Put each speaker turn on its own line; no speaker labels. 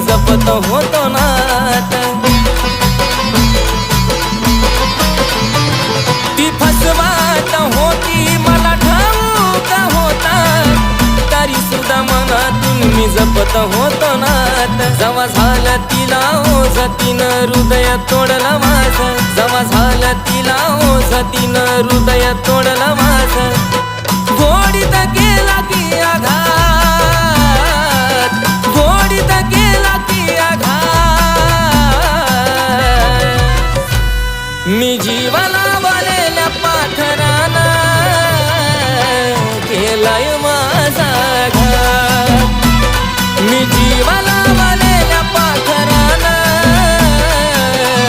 जपत होतो नात। ती फसवात होती मला ठाऊक होता, तरी सुद्धा मनातून मी जपत होतो नात। जवा झालं तिला ओझ तिनं हृदय तोडलं माझं, जवा झालं तिला ओझ तिनं हृदय तोडलं माझं। गोडीत केला की आघात, गोडीत केला की आघात। मी जीवाला वालेल्या पाखराना केलाय माझा घात, मी जीवाला